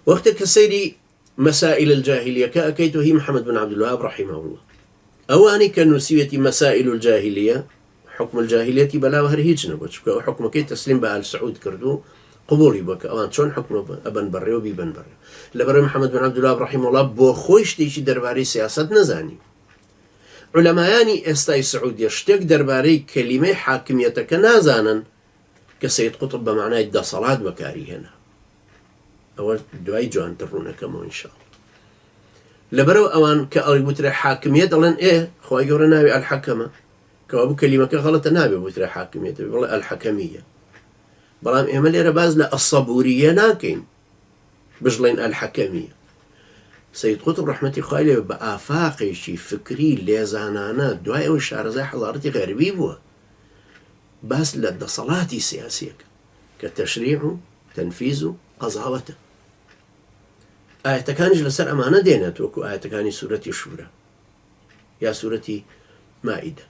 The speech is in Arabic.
وقتك سيري مسائل الجاهلية كأكيت هي محمد بن عبد الوهاب رحمه الله أواني كنسية مسائل الجاهلية حكم الجاهلية بلا وهر هيج نبوت حكم كي تسليم بآل سعود كردو قبولي بك أوان شون حكم أبن بري وبيبن بري لبر محمد بن عبد الوهاب رحمه الله بو خوش تيجي درباري سياسة نزاني علماء استاي سعود يشتك درباري كلمة حاكميتك نازانا كسيد قطب بمعنى دا صلاة بكاري هنا أول دعاي جوان ترون كما إن شاء الله لبرو أوان كأري بوتر حاكمية دلن إيه خواهي قرر نابي الحكمة كوابو كلمة غلط نابي بوتر حاكمية والله الحكمية بلام إيمان ليرا باز لا الصبورية ناكين بجلين الحكمية سيد قطب رحمة الله بآفاقي شي فكري ليزانانا دعاي أو الشعر زي حضارتي غربي بوا بس لدى صلاتي سياسية كتشريع تنفيذ قضاوته آية كان جلس أمانة دينات وكو آية كان سورة الشورى يا سورة مائدة